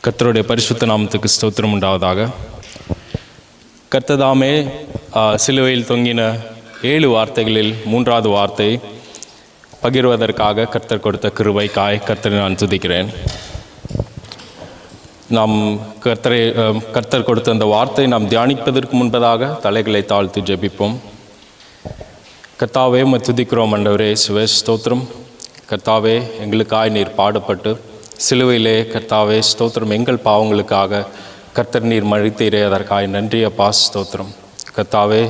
கர்த்தருடைய பரிசுத்த நாமத்துக்கு ஸ்தோத்திரம் உண்டாவதாக. கர்த்ததாமே சிலுவையில் தொங்கின 7 வார்த்தைகளில் 3வது வார்த்தை பகிர்வதற்காக கர்த்தர் கொடுத்த கிருபைக்காய் கர்த்தரை நான் துதிக்கிறேன். நாம் கர்த்தர் கொடுத்த அந்த வார்த்தை நாம் தியானிப்பதற்கு முன்பதாக தலைகளை தாழ்த்தி ஜெபிப்போம். கர்த்தாவே துதிக்கிறோம் ஆண்டவரே, இயேசுவே ஸ்தோத்திரம். கர்த்தாவே, எங்களுக்காய் நீர் பாடுபட்டு சிலுவையிலே கர்த்தாவே ஸ்தோத்திரம், எங்கள் பாவங்களுக்காக கர்த்தர் நீர் மழித்தீரே, அதற்காய் நன்றி அப்பா ஸ்தோத்திரம். கர்த்தாவே,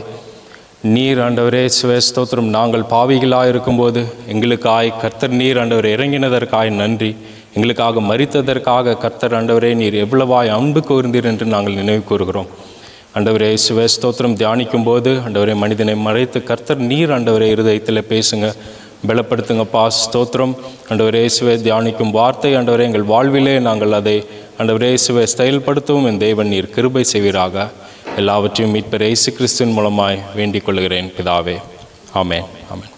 நீர் ஆண்டவரே இயேசுவே ஸ்தோத்திரம், நாங்கள் பாவிகளாக இருக்கும்போது எங்களுக்காய் கர்த்தர் நீர் ஆண்டவர் இறங்கினதற்காய் நன்றி. எங்களுக்காக மரித்ததற்காக கர்த்தர் ஆண்டவரே நீர் எவ்வளவாய் அன்பு கூர்ந்தீர் என்று நாங்கள் நினைவு கூறுகிறோம். ஆண்டவரே இயேசுவே ஸ்தோத்திரம், தியானிக்கும் போது ஆண்டவரே மனிதனை மறைத்து கர்த்தர் நீர் ஆண்டவரே இருதயத்தில் பேசுங்க, பலப்படுத்துங்கப்பா ஸ்தோத்திரம். ஆண்டவரே இயேசுவே தியானிக்கும் வார்த்தை ஆண்டவரே எங்கள் வாழ்விலே நாங்கள் அதை ஆண்டவரே இயேசுவே செயல்படுத்தவும் என் தேவன் நீர் கிருபை செய்வீராக. எல்லாவற்றையும் மீட்பர் இயேசு கிறிஸ்துவின் மூலமாய் வேண்டிக் கொள்கிறேன் பிதாவே, ஆமென் ஆமென்.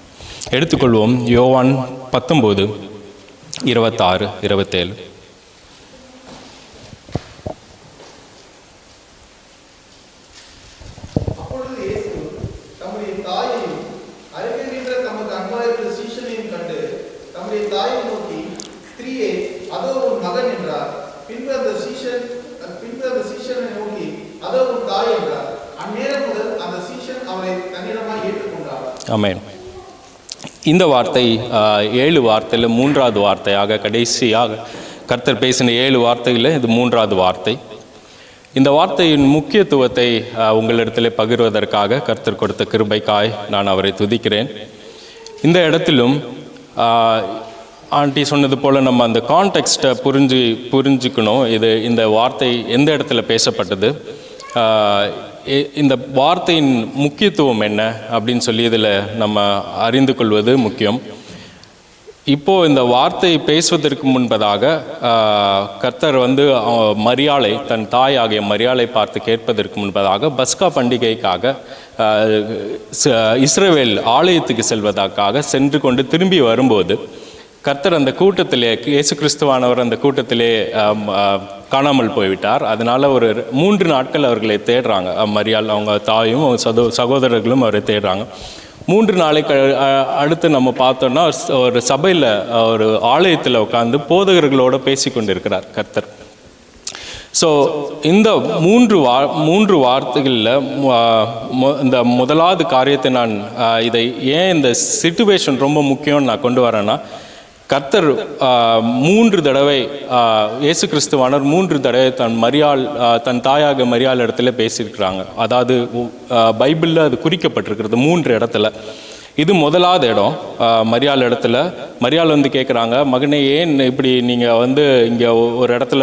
எடுத்துக்கொள்வோம் யோவான் 19:26-27. ஆமென். இந்த வார்த்தை 7 வார்த்தையில் 3வது வார்த்தையாக, கடைசியாக கர்த்தர் பேசின 7 வார்த்தைகளில் இது 3வது வார்த்தை. இந்த வார்த்தையின் முக்கியத்துவத்தை உங்களிடத்தில் பகிர்வதற்காக கர்த்தர் கொடுத்த கிருபைக்காய் நான் அவரை துதிக்கிறேன். இந்த இடத்திலும் ஆண்டி சொன்னது போல் நம்ம அந்த கான்டெக்ஸ்ட்டை புரிஞ்சுக்கணும். இந்த வார்த்தை எந்த இடத்துல பேசப்பட்டது, இந்த வார்த்தையின் முக்கியத்துவம் என்ன அப்படின்னு சொல்லி இதில் நம்ம அறிந்து கொள்வது முக்கியம். இப்போது இந்த வார்த்தை பேசுவதற்கு முன்பதாக கர்த்தர் மரியாளை, தன் தாய் ஆகிய மரியாளை பார்த்து கேட்பதற்கு முன்பதாக பஸ்கா பண்டிகைக்காக இஸ்ரவேல் ஆலயத்துக்கு செல்வதற்காக சென்று கொண்டு திரும்பி வரும்போது கர்த்தர் அந்த கூட்டத்திலே, இயேசு கிறிஸ்துவானவர் அந்த கூட்டத்திலே காணாமல் போய்விட்டார். அதனால் ஒரு 3 நாட்கள் அவர்களை தேடுறாங்க. மரியாள், அவங்க தாயும் சகோதரர்களும் அவரை தேடுறாங்க. 3 நாளைக்கு அடுத்து நம்ம பார்த்தோன்னா ஒரு சபையில், ஒரு ஆலயத்தில் உட்காந்து போதகர்களோடு பேசி கொண்டிருக்கிறார் கர்த்தர். ஸோ இந்த 3 வார்த்தைகளில் இந்த முதலாவது காரியத்தை நான் இதை ஏன் இந்த சிச்சுவேஷன் ரொம்ப முக்கியம்னு நான் கொண்டு வரேன்னா, கர்த்தர் 3 தடவை இயேசு கிறிஸ்துவானர் 3 தடவை தன் தாயாக மரியாள் இடத்துல பேசியிருக்கிறாங்க. அதாவது பைபிளில் அது குறிக்கப்பட்டிருக்கிறது 3 இடத்துல. இது முதலாவது இடம். மரியாள் இடத்துல மரியாள் கேட்குறாங்க, மகனே ஏன் இப்படி நீங்கள் இங்கே ஒரு இடத்துல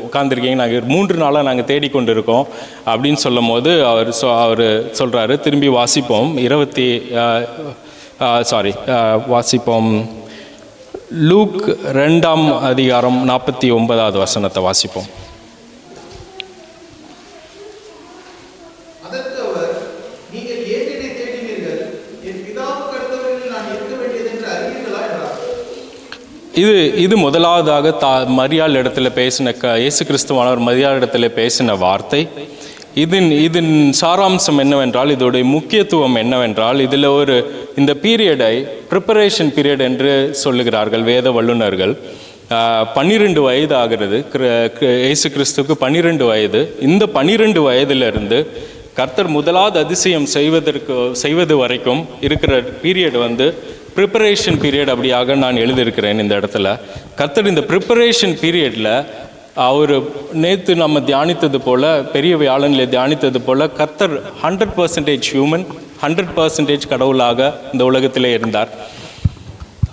உட்காந்துருக்கீங்க, நாங்கள் 3 நாளாக நாங்கள் தேடிக்கொண்டு இருக்கோம் அப்படின்னு சொல்லும் போது அவர் சொல்கிறாரு. திரும்பி வாசிப்போம். வாசிப்போம் லூக் 2ஆம் அதிகாரம் 49வது வசனத்தை வாசிப்போம். இது முதலாவதாக மரியாள் இடத்துல பேசின, இயேசு கிறிஸ்துவானவர் மரியாள் இடத்துல பேசின வார்த்தை. இதன் சாராம்சம் என்னவென்றால், இதோடைய முக்கியத்துவம் என்னவென்றால், இதில் இந்த பீரியடை ப்ரிப்பரேஷன் பீரியட் என்று சொல்லுகிறார்கள் வேத வல்லுநர்கள். 12 வயது ஆகிறது இயேசு கிறிஸ்துவுக்கு. 12 வயது. இந்த 12 வயதிலிருந்து கர்த்தர் முதலாவது அதிசயம் செய்வது வரைக்கும் இருக்கிற பீரியட் ப்ரிப்பரேஷன் பீரியட் அப்படியாக நான் எழுதியிருக்கிறேன் இந்த இடத்துல. கர்த்தர் இந்த ப்ரிப்பரேஷன் பீரியடில் அவர் நேற்று நம்ம தியானித்தது போல், பெரிய வியாழனில் தியானித்தது போல், கர்த்தர் 100% ஹியூமன், 100% கடவுளாக இந்த உலகத்திலே இருந்தார்.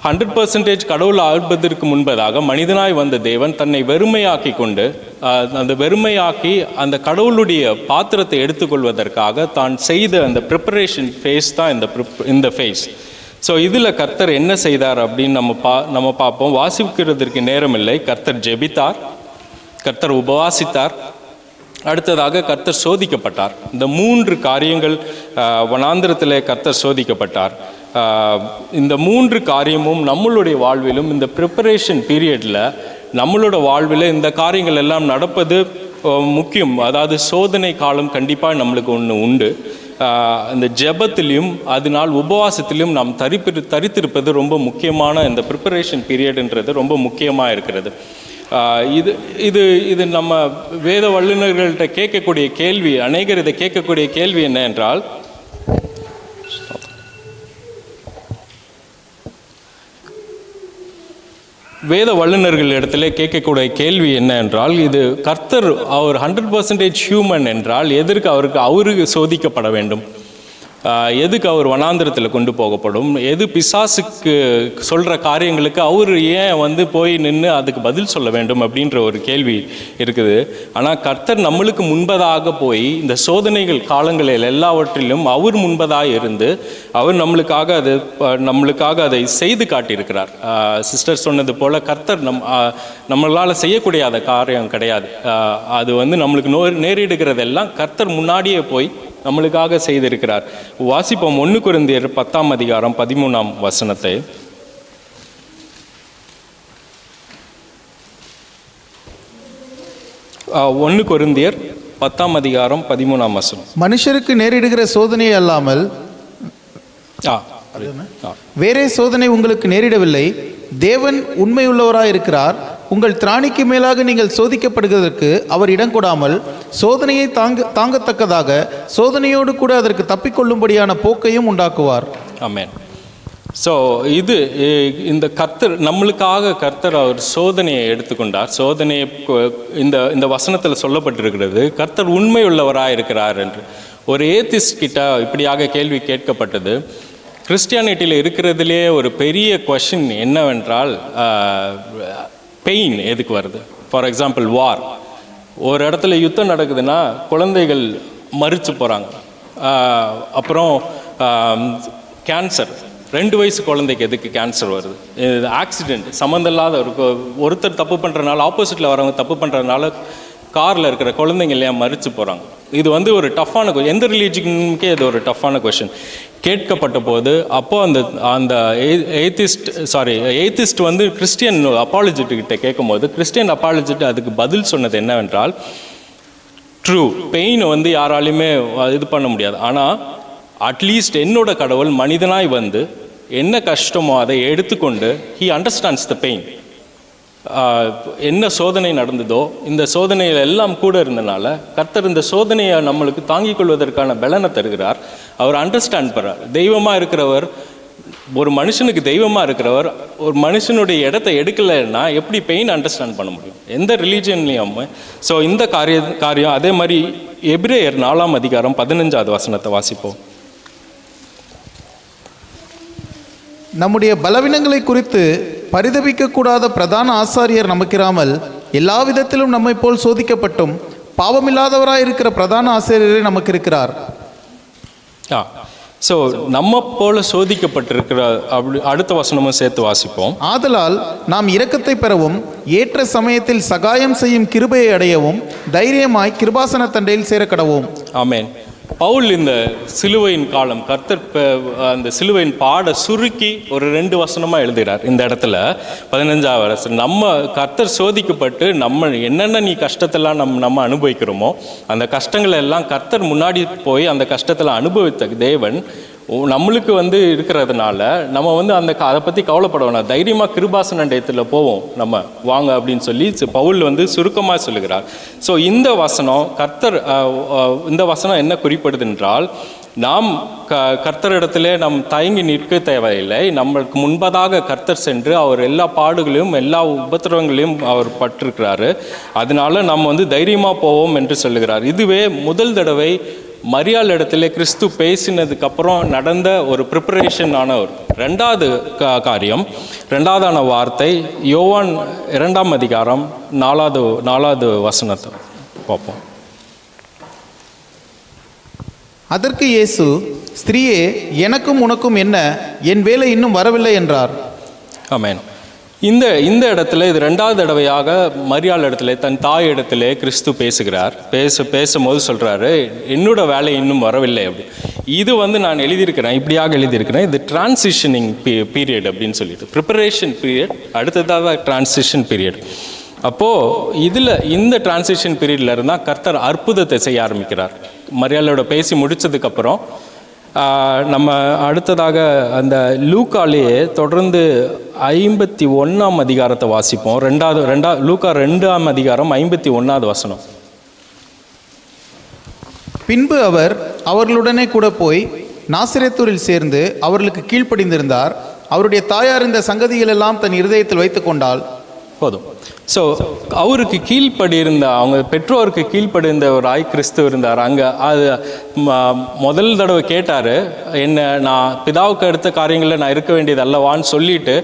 100% கடவுள் ஆழ்வதற்கு முன்பதாக மனிதனாய் வந்த தேவன் தன்னை வெறுமையாக்கி கொண்டு, அந்த கடவுளுடைய பாத்திரத்தை எடுத்துக்கொள்வதற்காக தான் செய்த அந்த ப்ரிப்பரேஷன் ஃபேஸ் தான் இந்த ஃபேஸ். ஸோ இதில் கர்த்தர் என்ன செய்தார் அப்படின்னு நம்ம பார்ப்போம். வாசிக்கிறதுக்கு நேரம் இல்லை. கர்த்தர் ஜெபித்தார், கர்த்தர் உபவாசித்தார், அடுத்ததாக கர்த்தர் சோதிக்கப்பட்டார். இந்த 3 காரியங்கள் வனாந்திரத்திலே கர்த்தர் சோதிக்கப்பட்டார். இந்த 3 காரியமும் நம்மளுடைய வாழ்விலும் இந்த ப்ரிப்பரேஷன் பீரியடில் நம்மளோட வாழ்வில் இந்த காரியங்கள் எல்லாம் நடப்பது முக்கியம். அதாவது சோதனை காலம் கண்டிப்பாக நம்மளுக்கு ஒன்று உண்டு. இந்த ஜெபத்திலையும் அதனால் உபவாசத்திலையும் நாம் தரித்திருப்பது ரொம்ப முக்கியமான இந்த ப்ரிப்பரேஷன் பீரியட்ன்றது ரொம்ப முக்கியமாக இருக்கிறது. இது இது இது நம்ம வேத வல்லுநர்கள்ட்ட கேட்கக்கூடிய கேள்வி, அநேகர் இதை கேட்கக்கூடிய கேள்வி என்ன என்றால், வேத வல்லுநர்கள் இடத்துல கேட்கக்கூடிய கேள்வி என்ன என்றால், இது கர்த்தர் அவர் 100% ஹியூமன் என்றால் எதற்கு அவருக்கு சோதிக்கப்பட வேண்டும்? எதுக்கு அவர் வனாந்திரத்தில் கொண்டு போகப்படும்? எது பிசாசுக்கு சொல்கிற காரியங்களுக்கு அவர் ஏன் போய் நின்று அதுக்கு பதில் சொல்ல வேண்டும் அப்படின்ற ஒரு கேள்வி இருக்குது. ஆனால் கர்த்தர் நம்மளுக்கு முன்பதாக போய் இந்த சோதனைகள் காலங்களில் எல்லாவற்றிலும் அவர் முன்பதாக இருந்து அவர் நம்மளுக்காக அதை செய்து காட்டியிருக்கிறார். சிஸ்டர் சொன்னது போல் கர்த்தர் நம்மளால் செய்யக்கூடிய அந்த காரியம் கிடையாது. அது நம்மளுக்கு நேரிடுகிறதெல்லாம் கர்த்தர் முன்னாடியே போய் நம்மளுக்காக செய்திருக்கிறார். வாசிப்போம் 1 கொரிந்தியர் 10ஆம் அதிகாரம் 13ஆம் வசனத்தை. 1 கொரிந்தியர் 10ஆம் அதிகாரம் 13ஆம் வசனம். மனுஷருக்கு நேரிடுகிற சோதனை அல்லாமல் வேறே சோதனை உங்களுக்கு நேரிடவில்லை. தேவன் உண்மையுள்ளவராயிருக்கிறார். உங்கள் திராணிக்கு மேலாக நீங்கள் சோதிக்கப்படுவதற்கு அவர் இடம் கொடாமல் சோதனையை தாங்கத்தக்கதாக சோதனையோடு கூட அதற்கு தப்பிக்கொள்ளும்படியான போக்கையும் உண்டாக்குவார். ஆமென். ஸோ இந்த கர்த்தர் அவர் சோதனையை எடுத்துக்கொண்டார். சோதனையை இந்த வசனத்தில் சொல்லப்பட்டிருக்கிறது, கர்த்தர் உண்மையுள்ளவராக இருக்கிறார் என்று. ஒரு ஏத்திஸ்ட் கிட்ட இப்படியாக கேள்வி கேட்கப்பட்டது. கிறிஸ்டியானிட்டியில் இருக்கிறதுலே ஒரு பெரிய கொஷின் என்னவென்றால், பெயின் எதுக்கு வருது? ஃபார் எக்ஸாம்பிள் வார், ஒரு இடத்துல யுத்தம் நடக்குதுன்னா குழந்தைகள் மரிச்சு போகிறாங்க. அப்புறம் கேன்சர், 2 வயசு குழந்தைக்கு எதுக்கு கேன்சர் வருது? ஆக்சிடெண்ட் சம்மந்தம் இல்லாத ஒருத்தர் தப்பு பண்ணுறதுனால, ஆப்போசிட்டில் வரவங்க தப்பு பண்ணுறதுனால காரில் இருக்கிற குழந்தைங்க இல்லையா மரிச்சு போகிறாங்க. இது ஒரு டஃப்பான எந்த ரிலீஜனுக்கே இது ஒரு டஃப்பான கொஷின் கேட்கப்பட்ட போது, அப்போது அந்த எய்திஸ்ட் கிறிஸ்டியன் அப்பாலஜிட்டுக்கிட்ட கேட்கும் போது கிறிஸ்டியன் அப்பாலஜிட்டு அதுக்கு பதில் சொன்னது என்னவென்றால், ட்ரூ, பெயின் யாராலையுமே இது பண்ண முடியாது. ஆனால் அட்லீஸ்ட் என்னோட கடவுள் மனிதனாய் என்ன கஷ்டமோ அதை எடுத்துக்கொண்டு ஹீ அண்டர்ஸ்டாண்ட்ஸ் த பெயின். என்ன சோதனை நடந்ததோ இந்த சோதனையில் எல்லாம் கூட இருந்தனால கர்த்தர் இந்த சோதனையை நம்மளுக்கு தாங்கிக் கொள்வதற்கான பலனை தருகிறார். அவர் அண்டர்ஸ்டாண்ட் பண்ணுறார். தெய்வமாக இருக்கிறவர், ஒரு மனுஷனுக்கு தெய்வமாக இருக்கிறவர் ஒரு மனுஷனுடைய இடத்தை எடுக்கலைன்னா எப்படி பெயின் அண்டர்ஸ்டாண்ட் பண்ண முடியும் எந்த ரிலீஜன்லேயும்? ஸோ இந்த காரியம் அதே மாதிரி எபிரேயர் 4ஆம் அதிகாரம் 15ஆவது வசனத்தை வாசிப்போம். நம்முடைய பலவீனங்களை குறித்து பரிதபிக்கக்கூடாத பிரதான ஆசாரியர் நமக்கிராமல் எல்லா விதத்திலும் நம்மை போல் சோதிக்கப்பட்டும் பாவமில்லாதவராய் இருக்கிற பிரதான ஆசாரியரே நமக்கு இருக்கிறார். ஸோ நம்ம போல சோதிக்கப்பட்டிருக்கிற அடுத்த வசனமும் சேர்த்து வாசிப்போம். ஆதலால் நாம் இரக்கத்தை பெறவும் ஏற்ற சமயத்தில் சகாயம் செய்யும் கிருபையை அடையவும் தைரியமாய் கிருபாசன தண்டையில் சேரக்கடவும். ஆமென். பவுல் இந்த சிலுவையின் காலம், கர்த்தர் அந்த சிலுவையின் பாட சுருக்கி ஒரு 2 வசனமாக எழுதுகிறார். இந்த இடத்துல 15ஆவது வசனம், நம்ம கர்த்தர் சோதிக்கப்பட்டு என்னென்ன நீ கஷ்டத்தெல்லாம் நம்ம அனுபவிக்கிறோமோ அந்த கஷ்டங்கள் எல்லாம் கர்த்தர் முன்னாடி போய் அந்த கஷ்டத்தில் அனுபவித்த தேவன் நம்மளுக்கு இருக்கிறதுனால நம்ம அதை பற்றி கவலைப்பட வேணாம், தைரியமாக கிருபாசனண்டயத்தில் போவோம் நம்ம வாங்க அப்படின்னு சொல்லி பவுல் சுருக்கமாக சொல்லுகிறார். ஸோ இந்த வசனம் இந்த வசனம் என்ன குறிப்பிடுது என்றால், நாம் கர்த்தரிடத்திலே நம் தயங்கி நிற்க தேவையில்லை. நம்மளுக்கு முன்பதாக கர்த்தர் சென்று அவர் எல்லா பாடுகளையும் எல்லா உபத்திரவங்களையும் அவர் பட்டிருக்கிறாரு. அதனால நம்ம தைரியமாக போவோம் என்று சொல்லுகிறார். இதுவே முதல் தடவை மரியாள் இடத்துல கிறிஸ்து பேசினதுக்கப்புறம் நடந்த ஒரு ப்ரிப்பரேஷனான ஒரு 2வது காரியம், 2வதான வார்த்தை யோவான் 2ஆம் அதிகாரம் 4வது வசனத்தை பார்ப்போம். அதற்கு இயேசு, ஸ்திரீயே, எனக்கும் உனக்கும் என்ன, என் வேலை இன்னும் வரவில்லை என்றார். ஆமென். இந்த இடத்துல இது 2வது தடவையாக மரியாள் இடத்துல தன் தாய் இடத்துல கிறிஸ்து பேசுகிறார். பேசும்போது சொல்கிறாரு, என்னோட வேலை இன்னும் வரவில்லை அப்படி. இது நான் எழுதியிருக்கிறேன், இப்படியாக எழுதியிருக்கிறேன், இது டிரான்சிஷனிங் பீரியட் அப்படின்னு சொல்லிட்டு, ப்ரிப்பரேஷன் பீரியட், அடுத்ததாக டிரான்சிஷன் பீரியட். அப்போது இதில் இந்த டிரான்சிஷன் பீரியடில் இருந்தால் கர்த்தர் அற்புதத்தை செய்ய ஆரம்பிக்கிறார். மரியாளோட பேசி முடித்ததுக்கப்புறம் நம்ம அடுத்ததாக அந்த லூக்காலேயே தொடர்ந்து 51ஆம் அதிகாரத்தை வாசிப்போம். லூக்கா 2ஆம் அதிகாரம் 51வது வசனம். பின்பு அவர் அவர்களுடனே கூட போய் நாசரேத்தூரில் சேர்ந்து அவர்களுக்கு கீழ்ப்படிந்திருந்தார். அவருடைய தாயார் இந்த சங்கதிகள் எல்லாம் தன் இருதயத்தில் வைத்து கொண்டாள். போதும். ஸோ அவருக்கு கீழ்ப்படி இருந்த, அவங்க பெற்றோருக்கு கீழ்ப்படி இருந்த ஒரு கிறிஸ்து இருந்தார் அங்கே. அது முதல் தடவை கேட்டார், என்ன நான் பிதாவுக்கு அடுத்த காரியங்களில் நான் இருக்க வேண்டியது அல்லவான்னு சொல்லிட்டு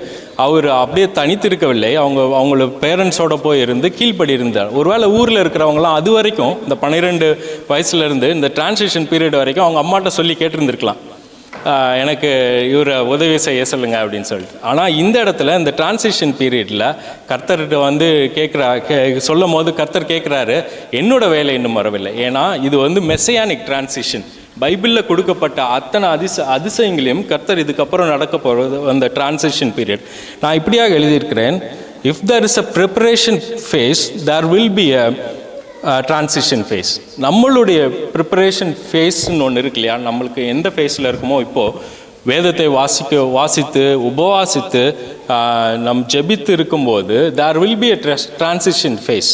அவர் அப்படியே தனித்து இருக்கவில்லை. அவங்களோட பேரண்ட்ஸோட போய் இருந்து கீழ்ப்படி இருந்தார். ஒருவேளை ஊரில் இருக்கிறவங்களாம் அது வரைக்கும் இந்த 12 வயசுலேருந்து இந்த டிரான்சிஷன் பீரியட் வரைக்கும் அவங்க அம்மாட்ட சொல்லி கேட்டிருந்துருக்கலாம், எனக்கு இவரை உதவி செய்ய சொல்லுங்க அப்படின்னு சொல்லிட்டு. ஆனால் இந்த இடத்துல இந்த டிரான்சிஷன் பீரியடில் கர்த்தர்கிட்ட வந்து சொல்லும் போது கர்த்தர் கேட்குறாரு, என்னோட வேலை இன்னும் வரவில்லை. ஏன்னா இது வந்து மெஸ்ஸியானிக் டிரான்சிஷன். பைபிளில் கொடுக்கப்பட்ட அத்தனை அதிசயங்களையும் கர்த்தர் இதுக்கப்புறம் நடக்க போகிறது அந்த டிரான்சிஷன் பீரியட். நான் இப்படியாக எழுதியிருக்கிறேன், if there is a preparation phase there will be a transition phase. நம்மளுடைய ப்ரிப்பரேஷன் ஃபேஸ்ன்னு ஒன்று இருக்கு இல்லையா, நம்மளுக்கு எந்த ஃபேஸில் இருக்குமோ இப்போது வேதத்தை வாசித்து உபவாசித்து நம் ஜெபித்து இருக்கும்போது there will be a transition phase.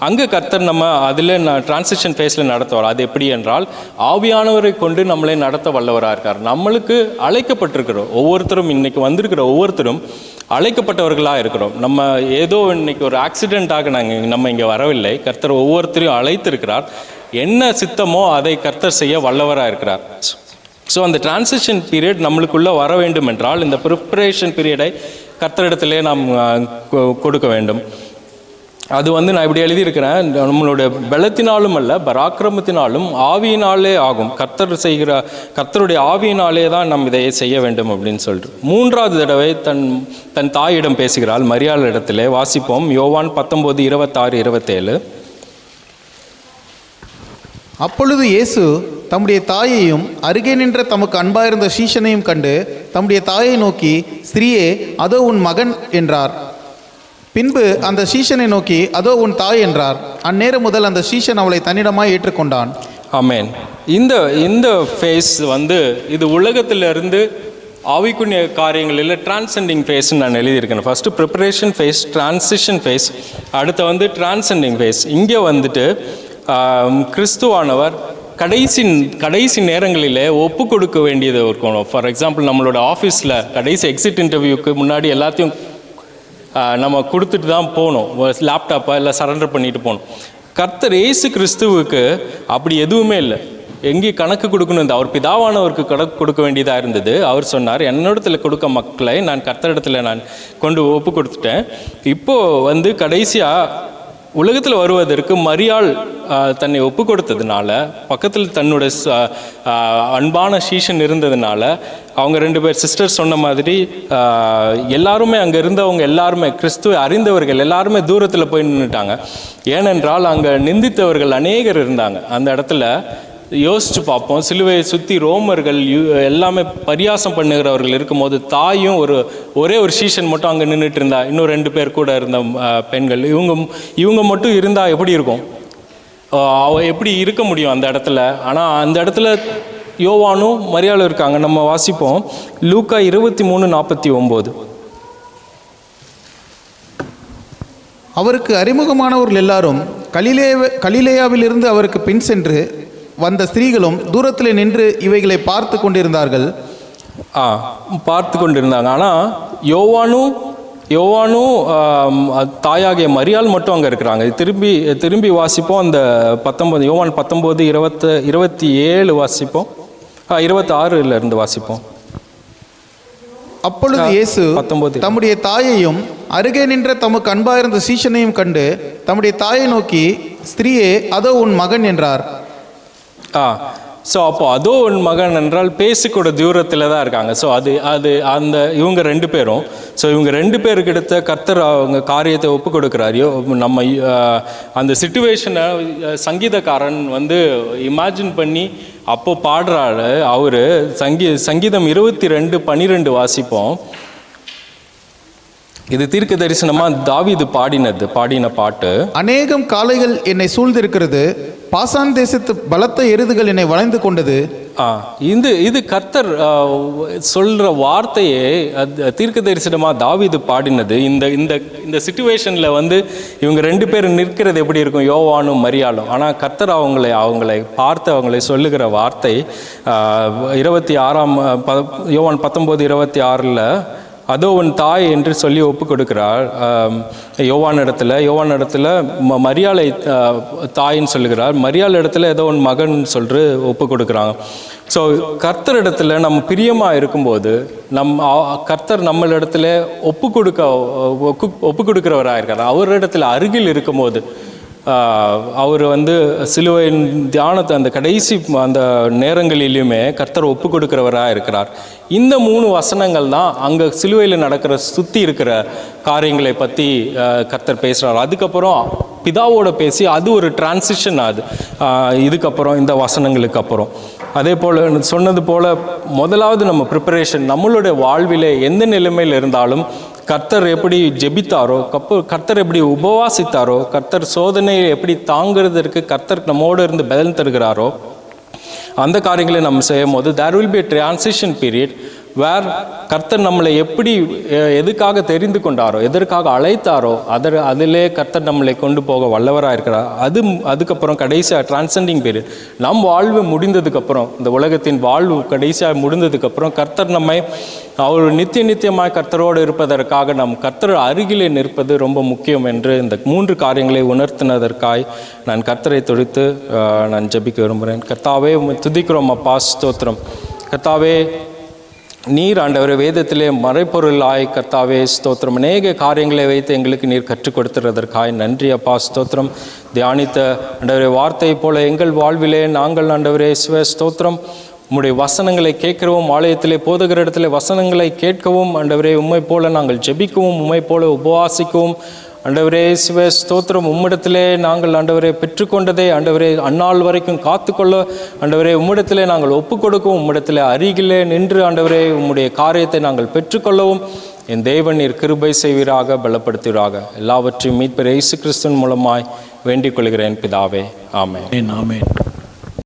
அங்கே கர்த்தர் நம்ம அதில் டிரான்சிஷன் ஃபேஸில் நடத்துவார். அது எப்படி என்றால் ஆவியானவரை கொண்டு நம்மளை நடத்த வல்லவராக இருக்கார். நம்மளுக்கு அழைக்கப்பட்டிருக்கிறோம் ஒவ்வொருத்தரும், இன்றைக்கி வந்திருக்கிற ஒவ்வொருத்தரும் அழைக்கப்பட்டவர்களாக இருக்கிறோம். நம்ம ஏதோ இன்னைக்கு ஒரு ஆக்சிடெண்ட்டாக நம்ம இங்கே வரவில்லை. கர்த்தர் ஒவ்வொருத்தரையும் அழைத்திருக்கிறார். என்ன சித்தமோ அதை கர்த்தர் செய்ய வல்லவராக இருக்கிறார். ஸோ அந்த டிரான்சிஷன் பீரியட் நம்மளுக்குள்ளே வர வேண்டும் என்றால் இந்த ப்ரிப்பரேஷன் பீரியடை கர்த்தரிடத்திலே நாம் கொடுக்க வேண்டும். அது வந்து நான் இப்படி எழுதியிருக்கிறேன், நம்மளுடைய பலத்தினாலும் அல்ல பராக்கிரமத்தினாலும் ஆவியினாலே ஆகும். கர்த்தருடைய ஆவியினாலே தான் நம்ம இதை செய்ய வேண்டும் அப்படின்னு சொல்லிட்டு 3வது தடவை தன் தாயிடம் பேசுகிறாள் மரியாள் இடத்திலே. வாசிப்போம் யோவான் 19:26-27. அப்பொழுது இயேசு தம்முடைய தாயையும் அருகே நின்ற தமக்கு அன்பாயிருந்த சீஷனையும் கண்டு தம்முடைய தாயை நோக்கி, ஸ்திரீயே, அதோ உன் மகன் என்றார். பின்பு அந்த சீஷனை நோக்கி, அதோ உன் தாய் என்றார். அந்நேரம் முதல் அந்த சீஷன் அவளை தன்னிடமாய் ஏற்றுக்கொண்டான். ஆமென். இந்த ஃபேஸ் வந்து இது உலகத்திலிருந்து ஆவிக்குரிய காரியங்களில் டிரான்செண்டிங் ஃபேஸ்ன்னு நான் எழுதியிருக்கேன். First preparation phase, transition phase, அடுத்து வந்து டிரான்செண்டிங் ஃபேஸ். இங்கே வந்துட்டு கிறிஸ்துவானவர் கடைசி நேரங்களில் ஒப்பு கொடுக்க வேண்டியது இருக்கணும். ஃபார் எக்ஸாம்பிள் நம்மளோட ஆஃபீஸில் கடைசி எக்ஸிட் இன்டர்வியூக்கு முன்னாடி எல்லாத்தையும் நம்ம கொடுத்துட்டு தான் போகணும். லேப்டாப்பை இல்லை சரண்டர் பண்ணிட்டு போகணும். கர்த்தர் இயேசு கிறிஸ்துவுக்கு அப்படி எதுவுமே இல்லை. எங்கேயும் கணக்கு கொடுக்கணும், அவர் பிதாவானவருக்கு கணக்கு கொடுக்க வேண்டியதாக இருந்தது. அவர் சொன்னார், என்னிடத்தில் கொடுக்க மக்களை நான் கர்த்தரிடத்தில் நான் கொண்டு ஒப்பு கொடுத்துட்டேன். இப்போது வந்து கடைசியாக உலகத்தில் வருவதற்கு மரியாள் தன்னை ஒப்பு கொடுத்ததுனால, பக்கத்தில் தன்னோட அன்பான சீஷன் இருந்ததுனால, அவங்க 2 பேர் சிஸ்டர் சொன்ன மாதிரி எல்லாருமே அங்கே இருந்தவங்க எல்லாருமே கிறிஸ்துவை அறிந்தவர்கள் எல்லாருமே தூரத்தில் போய் நின்றுட்டாங்க. ஏனென்றால் அங்கே நிந்தித்தவர்கள் அநேகர் இருந்தாங்க. அந்த இடத்துல யோசித்து பார்ப்போம், சிலுவையை சுற்றி ரோமர்கள் எல்லாமே பரியாசம் பண்ணுகிறவர்கள் இருக்கும்போது தாயும் ஒரே ஒரு சீஷன் மட்டும் அங்கே நின்றுட்டு இருந்தா. இன்னும் 2 பேர் கூட இருந்த பெண்கள். இவங்க மட்டும் இருந்தால் எப்படி இருக்கும், எப்படி இருக்க முடியும் அந்த இடத்துல? ஆனால் அந்த இடத்துல யோவானும் மரியாளும் இருக்காங்க. நம்ம வாசிப்போம் லூக்கா 23:49. அவருக்கு அறிமுகமானவர்கள் எல்லாரும் கலிலேயாவிலிருந்து அவருக்கு பின் சென்று வந்த ஸ்திரீகளும் தூரத்தில் நின்று இவைகளை பார்த்து கொண்டிருந்தார்கள். ஆனால் யோவானும் தாயாகிய மரியாள் மட்டும் அங்கே இருக்கிறாங்க. திரும்பி வாசிப்போம் அந்த 19 யோவான் 19:27 வாசிப்போம், 26 வாசிப்போம். அப்பொழுது இயேசு தம்முடைய தாயையும் அருகே நின்ற தமக்கு அன்பாயிருந்த சீஷனையும் கண்டு தம்முடைய தாயை நோக்கி, ஸ்திரீயே, அதோ உன் மகன் என்றார். ஸோ அப்போ அதோ உன் மகன் என்றால் பேசிக்கூட தூரத்தில் தான் இருக்காங்க. ஸோ அந்த இவங்க 2 பேரும், ஸோ இவங்க 2 பேருக்கு எடுத்த கர்த்தர் அவங்க காரியத்தை ஒப்பு கொடுக்குறாரியோ. நம்ம அந்த சிச்சுவேஷனை சங்கீதக்காரன் வந்து இமேஜின் பண்ணி அப்போ பாடுறாரு. அவர் சங்கீதம் 22:12 வாசிப்போம். இது தீர்க்க தரிசனமா தாவீது பாடின பாட்டு. அநேகம் காளைகள் என்னை சூழ்ந்திருக்கிறது, பாசான் தேசத்து பலத்த எருதுகள் என்னை வளைந்து கொண்டது. இது கர்த்தர் சொல்ற வார்த்தையே தீர்க்க தரிசனமா தாவீது பாடினது. இந்த சிச்சுவேஷன்ல இவங்க 2 பேரும் நிற்கிறது எப்படி இருக்கும், யோவானும் மரியாளும். ஆனால் கர்த்தர் அவங்களை பார்த்து அவங்களை சொல்லுகிற வார்த்தை 26 யோவான் 19:26 அதோ உன் தாய் என்று சொல்லி ஒப்பு கொடுக்கிறார் யோவான் இடத்துல மரியாளை தாயின்னு சொல்லுகிறார். மரியாள் இடத்துல ஏதோ உன் மகன் சொல்லிட்டு ஒப்பு கொடுக்குறாங்க. ஸோ கர்த்தர் இடத்துல நம்ம பிரியமாக இருக்கும்போது கர்த்தர் நம்மளிடத்துல ஒப்பு கொடுக்கிறவராக இருக்கார். அவரிடத்துல அருகில் இருக்கும்போது அவர் சிலுவையின் தியானத்தை அந்த கடைசி அந்த நேரங்களிலுமே கர்த்தர் ஒப்பு கொடுக்கிறவராக இருக்கிறார். இந்த 3 வசனங்கள் தான் அங்கே சிலுவையில் நடக்கிற சுற்றி இருக்கிற காரியங்களை பற்றி கர்த்தர் பேசுகிறார். அதுக்கப்புறம் பிதாவோட பேசி அது ஒரு டிரான்சிஷன் ஆகுது இதுக்கப்புறம் இந்த வசனங்களுக்கு அப்புறம். அதே போல் சொன்னது போல் முதலாவது நம்ம ப்ரிப்பரேஷன் நம்மளுடைய வாழ்விலே எந்த நிலைமையில் இருந்தாலும் கர்த்தர் எப்படி ஜெபித்தாரோ, கர்த்தர் எப்படி உபவாசித்தாரோ, கர்த்தர் சோதனையை எப்படி தாங்கிறதுக்கு கர்த்தர் நம்மோடு இருந்து பதில் தருகிறாரோ, அந்த காரியங்களை நம்ம செய்யும் போது there will be a transition period where கர்த்தர் நம்மளை எப்படி எதுக்காக தெரிந்து கொண்டாரோ, எதற்காக அழைத்தாரோ அதிலே கர்த்தர் நம்மளை கொண்டு போக வல்லவராக இருக்கிறார். அதுக்கப்புறம் கடைசியாக டிரான்செண்டிங் பீரியட் நம் வாழ்வு முடிந்ததுக்கப்புறம், இந்த உலகத்தின் வாழ்வு கடைசியாக முடிந்ததுக்கப்புறம் கர்த்தர் நம்மை அவர் நித்தியமாய் கர்த்தரோடு இருப்பதற்காக நம் கர்த்தர் அருகிலே நிற்பது ரொம்ப முக்கியம் என்று இந்த 3 காரியங்களை உணர்த்தினதற்காய் நான் கர்த்தரை தொடுத்து நான் ஜெபிக்க விரும்புகிறேன். கர்த்தாவே துதிக்கிறோம் அப்பா, ஸ்தோத்திரம். கர்த்தாவே நீர் ஆண்டவரே வேதத்திலே மறைப்பொருளாய் கர்த்தாவே ஸ்தோத்திரம் அநேக காரியங்களை வைத்து எங்களுக்கு நீர் கற்றுக் கொடுத்துறதற்காய் நன்றி அப்பா, ஸ்தோத்திரம். தியானித்த ஆண்டவரே வார்த்தை போல எங்கள் வாழ்விலே நாங்கள் ஆண்டவரே ஸ்தோத்திரம் உம்முடைய வசனங்களை கேட்கிறவும், ஆலயத்திலே போதுகிற இடத்துல வசனங்களை கேட்கவும் ஆண்டவரே உம்மை போல நாங்கள் ஜெபிக்கவும், உம்மை போல உபவாசிக்கவும் ஆண்டவரே ஸ்தோத்திரம் உம்மிடத்திலே நாங்கள் ஆண்டவரே பெற்றுக்கொண்டதே ஆண்டவரே அந்நாள் வரைக்கும் காத்துக்கொள்ள ஆண்டவரே உம்மிடத்திலே நாங்கள் ஒப்பு கொடுக்கவும், உம்மிடத்திலே அருகிலே நின்று ஆண்டவரே உம்முடைய காரியத்தை நாங்கள் பெற்றுக்கொள்ளவும் என் தேவன் நீர் கிருபை செய்வீராக, பலப்படுத்துவீராக. எல்லாவற்றையும் மீட்பர் இயேசு கிறிஸ்துவின் மூலமாய் வேண்டிக் கொள்கிறேன் பிதாவே, ஆமென். ஆமென்.